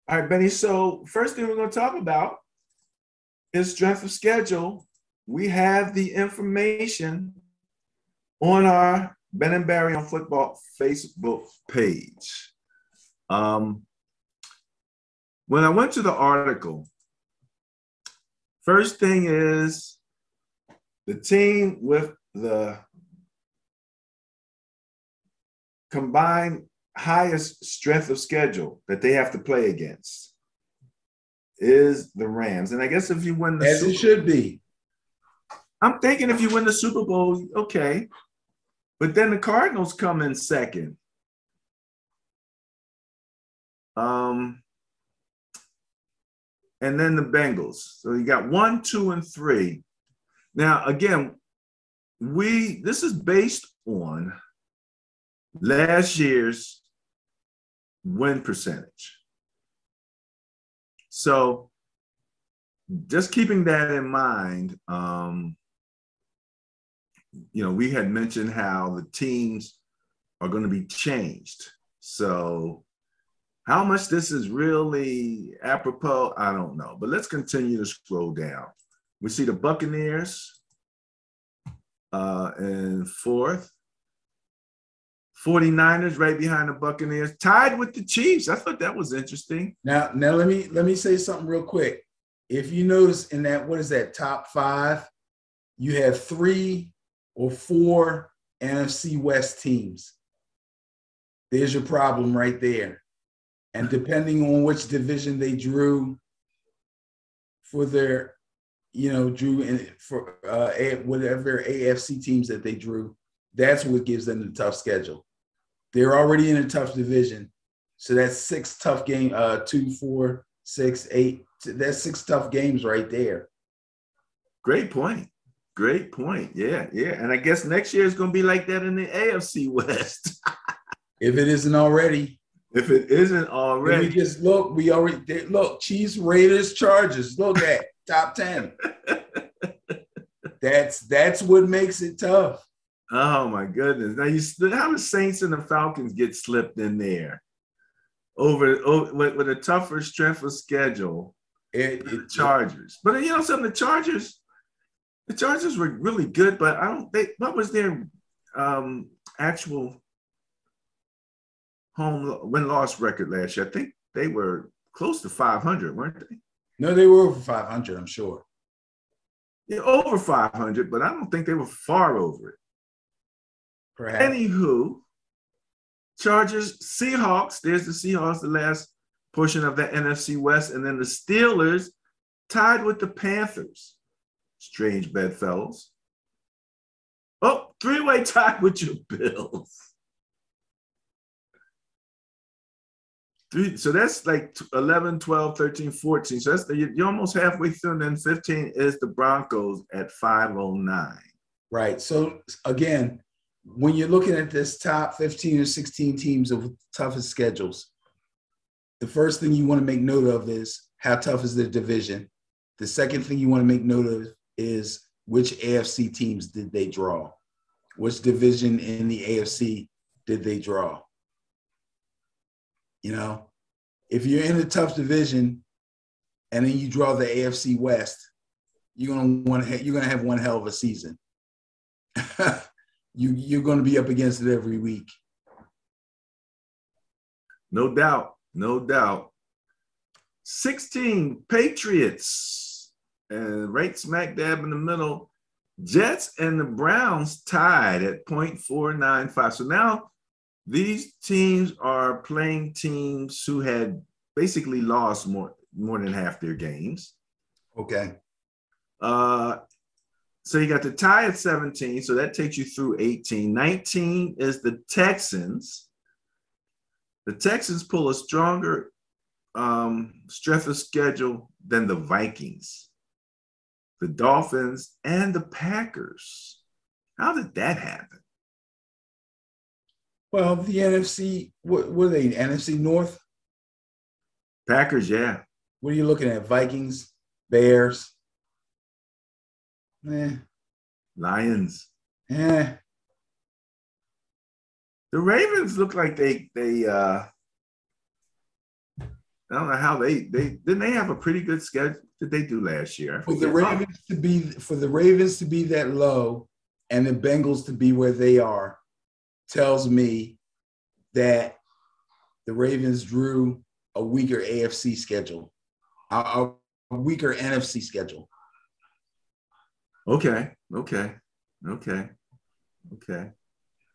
All right, Benny. So first thing we're going to talk about is strength of schedule. We have the information on our Ben and Barry on Football Facebook page. Um, when I went to the article, first thing is the team with the combined highest strength of schedule that they have to play against is the Rams. And I guess if you win the As it should be. I'm thinking if you win the Super Bowl, okay. But then the Cardinals come in second. And then the Bengals. So you got 1, 2, and 3. Now, again, this is based on last year's win percentage. So just keeping that in mind, we had mentioned how the teams are going to be changed. So how much this is really apropos, I don't know. But let's continue to scroll down. We see the Buccaneers in fourth. 49ers right behind the Buccaneers, tied with the Chiefs. I thought that was interesting. Now let me say something real quick. If you notice in that, what is that, top 5, you have 3 or 4 NFC West teams. There's your problem right there. And depending on which division they drew for their, drew in for whatever AFC teams that they drew, that's what gives them the tough schedule. They're already in a tough division. So that's 6 tough games, 2, 4, 6, 8. That's 6 tough games right there. Great point. Yeah. And I guess next year is going to be like that in the AFC West. If it isn't already. If it isn't already. We just look, Chiefs, Raiders, Chargers. Look at top 10. That's what makes it tough. Oh my goodness! Now how the Saints and the Falcons get slipped in there over with a tougher strength of schedule. The Chargers, but something. The Chargers were really good, but what was their actual home win-loss record last year? I think they were close to 500, weren't they? No, they were over 500. I'm sure. Yeah, over 500, but I don't think they were far over it. Perhaps. Anywho, Chargers, Seahawks. There's the Seahawks, the last portion of the NFC West, and then the Steelers tied with the Panthers. Strange bedfellows. Oh, 3-way tie with your Bills. So that's like 11, 12, 13, 14. So you're almost halfway through, and then 15 is the Broncos at 509. Right. So again, when you're looking at this top 15 or 16 teams of toughest schedules, the first thing you want to make note of is how tough is the division. The second thing you want to make note of is which AFC teams did they draw? Which division in the AFC did they draw? If you're in a tough division and then you draw the AFC West, you're gonna have one hell of a season. You're going to be up against it every week. No doubt. 16 Patriots, and right smack dab in the middle, Jets and the Browns tied at .495. So now these teams are playing teams who had basically lost more than half their games. Okay. So you got the tie at 17, so that takes you through 18. 19 is the Texans. The Texans pull a stronger strength of schedule than the Vikings, the Dolphins, and the Packers. How did that happen? Well, the NFC, what are they, NFC North? Packers, yeah. What are you looking at? Vikings, Bears? Lions. The Ravens look like they I don't know how they didn't they have a pretty good schedule. Did they do last year? For the Ravens to be that low and the Bengals to be where they are tells me that the Ravens drew a weaker AFC schedule, a weaker NFC schedule. Okay.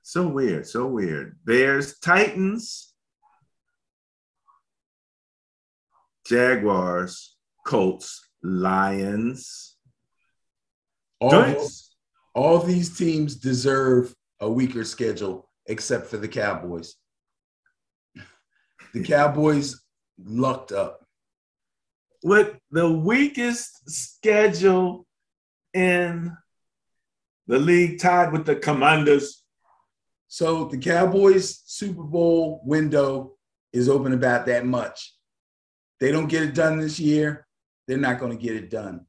So weird. Bears, Titans, Jaguars, Colts, Lions. All these teams deserve a weaker schedule except for the Cowboys. The Cowboys lucked up. With the weakest schedule in the league, tied with the Commanders. So the Cowboys Super Bowl window is open about that much. They don't get it done this year, they're not going to get it done.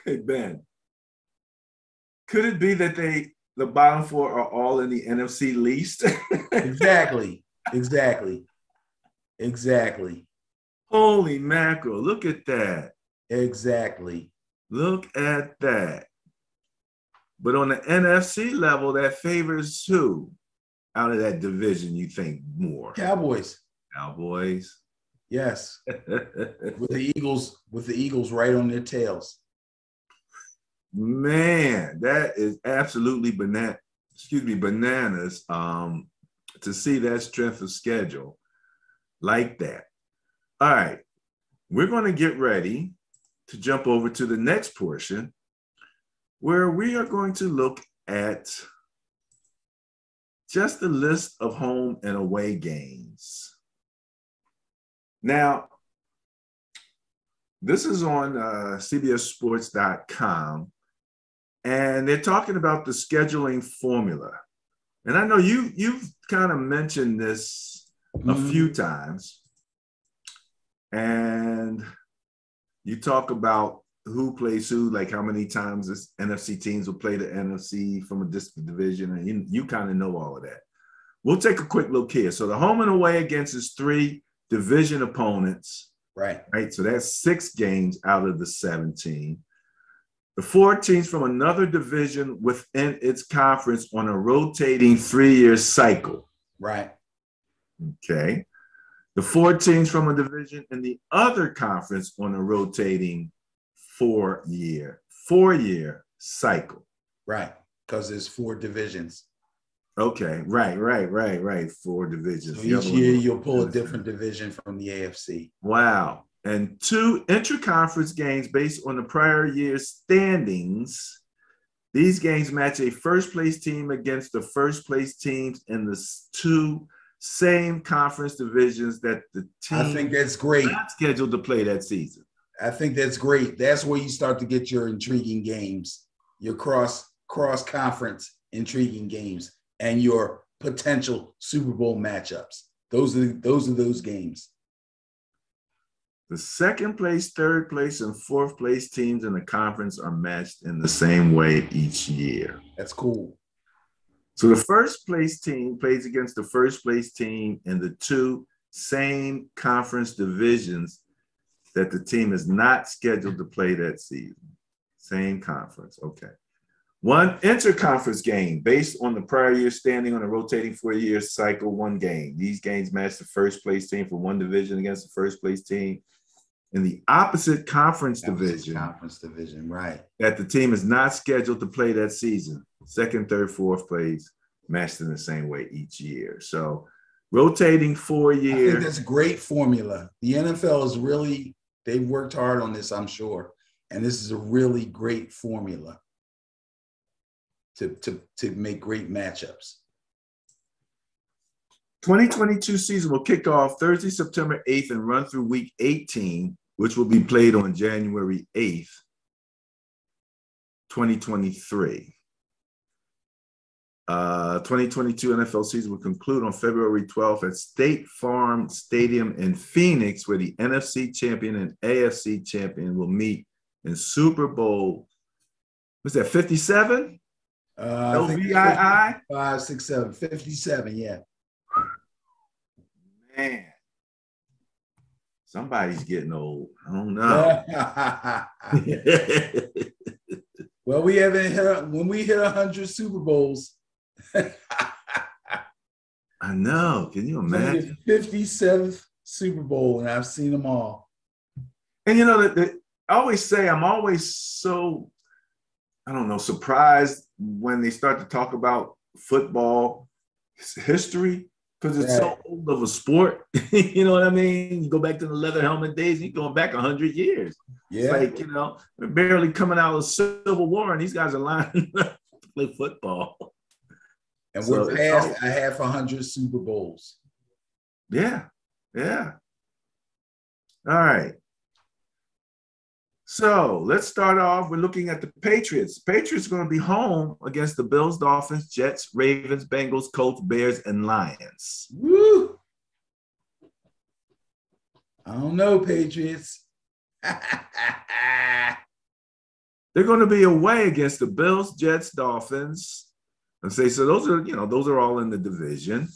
Hey, Ben, could it be that the bottom four are all in the NFC least? Exactly. Holy mackerel, look at that. Exactly. Look at that. But on the NFC level, that favors who out of that division, you think more? Cowboys. Yes. with the Eagles right on their tails. Man, that is absolutely bananas to see that strength of schedule like that. All right, we're going to get ready to jump over to the next portion where we are going to look at just the list of home and away games. Now, this is on CBSSports.com, and they're talking about the scheduling formula. And I know you've kind of mentioned this a few times, and you talk about who plays who, like how many times this NFC teams will play the NFC from a distant division, and you kind of know all of that. We'll take a quick look here. So the home and away against is 3 division opponents. Right. So that's 6 games out of the 17. The 4 teams from another division within its conference on a rotating 3-year cycle. Right. Okay. The 4 teams from a division in the other conference on a rotating 4-year cycle. Right. Because there's 4 divisions. Okay. Right. 4 divisions. So each year you'll pull a different division from the AFC. Wow. And 2 intra-conference games based on the prior year's standings. These games match a first-place team against the first-place teams in the 2 same conference divisions that the team I think that's great. Not scheduled to play that season. I think that's great. That's where you start to get your intriguing games, your cross-conference intriguing games, and your potential Super Bowl matchups. Those are those games. The second place, third place, and fourth place teams in the conference are matched in the same way each year. That's cool. So the first place team plays against the first place team in the 2 same conference divisions that the team is not scheduled to play that season. Same conference. Okay. 1 interconference game based on the prior year standing on a rotating 4-year cycle, 1 game. These games match the first place team for 1 division against the first place team in the opposite conference division. Right. That the team is not scheduled to play that season. 2nd, 3rd, 4th place matched in the same way each year. So rotating 4 years. I think that's a great formula. The NFL is really, they've worked hard on this, I'm sure. And this is a really great formula to make great matchups. 2022 season will kick off Thursday, September 8th and run through week 18, which will be played on January 8th, 2023. 2022 NFL season will conclude on February 12th at State Farm Stadium in Phoenix, where the NFC champion and AFC champion will meet in Super Bowl, what's that, 57? LVII? 5, 6, 7, 57, yeah. Man. Somebody's getting old. I don't know. Well, we haven't hit when we hit 100 Super Bowls. I know. Can you imagine? The 57th Super Bowl, and I've seen them all. And you know, I always say I'm always so, I don't know, surprised when they start to talk about football history because it's so old of a sport. You know what I mean? You go back to the leather helmet days, you're going back 100 years. Yeah. It's like, you know, we're barely coming out of the Civil War, and these guys are lining up to play football. And we're past a half 100 Super Bowls. Yeah. Yeah. All right. So let's start off. We're looking at the Patriots. Patriots are going to be home against the Bills, Dolphins, Jets, Ravens, Bengals, Colts, Bears, and Lions. Woo! I don't know, Patriots. They're going to be away against the Bills, Jets, Dolphins. And say so. Those are, you know, those are all in the division.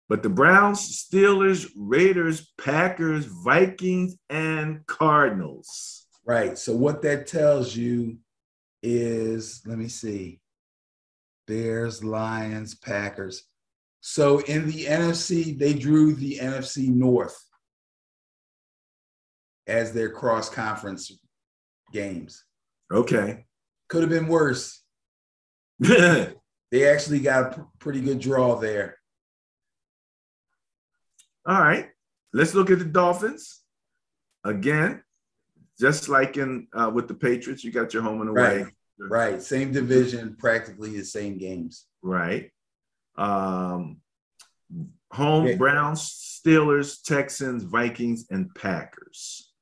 But the Browns, Steelers, Raiders, Packers, Vikings, and Cardinals. Right. So what that tells you is, let me see, Bears, Lions, Packers. So in the NFC, they drew the NFC North as their cross-conference games. Okay. Could have been worse. They actually got a pretty good draw there. All right. Let's look at the Dolphins. Again, just like in with the Patriots, you got your home and away. Right. Same division, practically the same games. Right. Home, Browns, Steelers, Texans, Vikings, and Packers.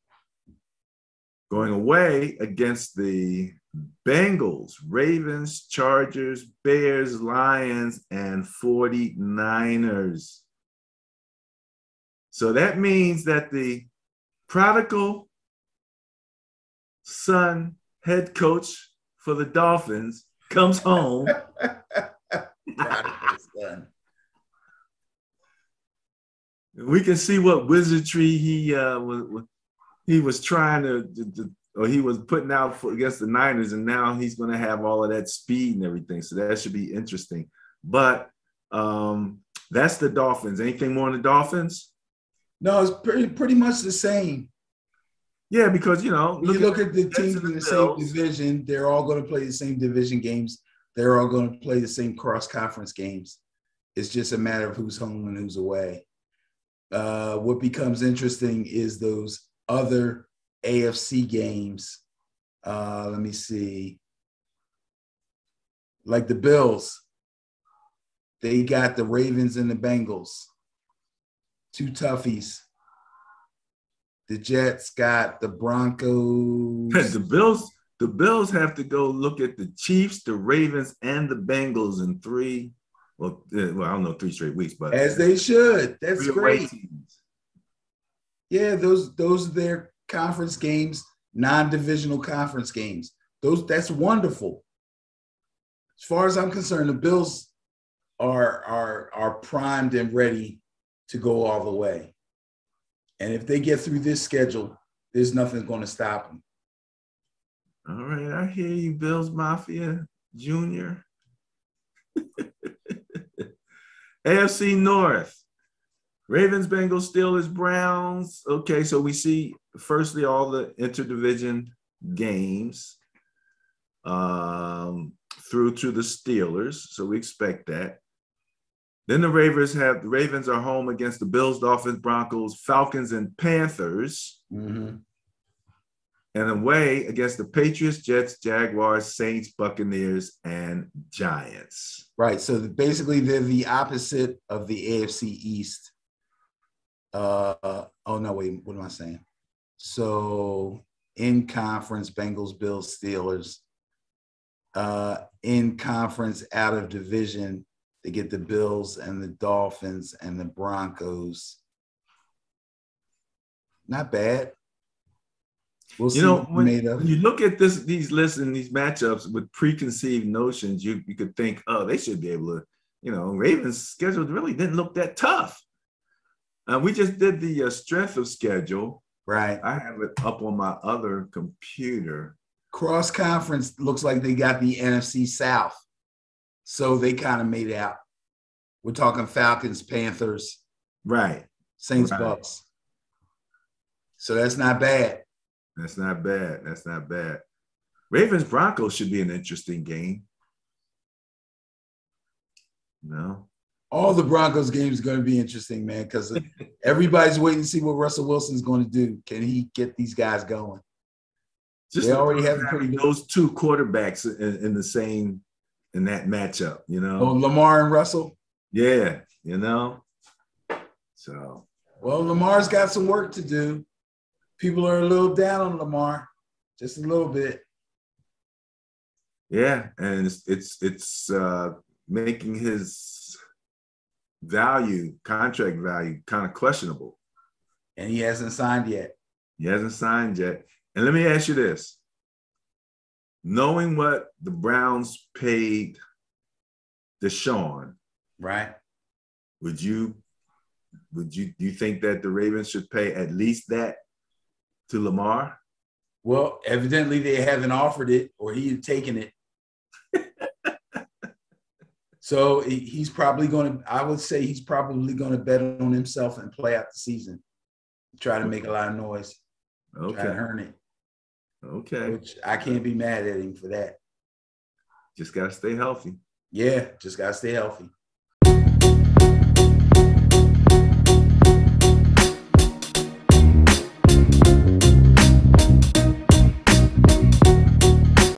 Going away against the Bengals, Ravens, Chargers, Bears, Lions, and 49ers. So that means that the prodigal son head coach for the Dolphins comes home. We can see what wizardry he was trying to or he was putting out against the Niners, and now he's going to have all of that speed and everything. So that should be interesting. But that's the Dolphins. Anything more on the Dolphins? No, it's pretty much the same. Yeah, because, you know, you look at the teams in the same division, they're all going to play the same division games. They're all going to play the same cross-conference games. It's just a matter of who's home and who's away. What becomes interesting is those other AFC games. Let me see. Like the Bills, they got the Ravens and the Bengals. Two toughies. The Jets got the Broncos. The Bills have to go look at the Chiefs, the Ravens, and the Bengals in three. Well, I don't know, 3 straight weeks, but as they should. That's great. Yeah, those are their conference games, non-divisional conference games. That's wonderful. As far as I'm concerned, the Bills are primed and ready to go all the way. And if they get through this schedule, there's nothing going to stop them. All right, I hear you, Bills Mafia Jr. AFC North. Ravens, Bengals, Steelers, Browns. Okay, so we see firstly all the interdivision games through to the Steelers. So we expect that. Then the Ravens are home against the Bills, Dolphins, Broncos, Falcons, and Panthers. Mm-hmm. And away against the Patriots, Jets, Jaguars, Saints, Buccaneers, and Giants. Right. So basically they're the opposite of the AFC East. Oh, no, wait, what am I saying? So in conference, Bengals, Bills, Steelers. In conference, out of division, they get the Bills and the Dolphins and the Broncos. Not bad. We'll see. When you look at these lists and these matchups with preconceived notions, you could think, oh, they should be able to, Ravens' schedule really didn't look that tough. We just did the strength of schedule, Right. I have it up on my other computer. Cross conference looks like they got the NFC South. So they kind of made out. We're talking Falcons, Panthers, Right. Saints, Right. Bucks. So that's not bad. That's not bad. That's not bad. Ravens Broncos should be an interesting game. No. All the Broncos games are going to be interesting, man, because everybody's waiting to see what Russell Wilson's going to do. Can he get these guys going? Just they already have pretty good. Those two quarterbacks in the same in that matchup, you know. Oh, Lamar and Russell. Yeah, you know. So. Well, Lamar's got some work to do. People are a little down on Lamar, just a little bit. Yeah, and it's making his contract value kind of questionable. And he hasn't signed yet. He hasn't signed yet. And let me ask you this. Knowing what the Browns paid Deshaun, right? Do you think that the Ravens should pay at least that to Lamar? Well, evidently they haven't offered it, or he had taken it. So he's probably going to, I would say he's probably going to bet on himself and play out the season. Try to make a lot of noise. Okay. Try to earn it. Okay. Which I can't be mad at him for that. Just got to stay healthy. Yeah, just got to stay healthy.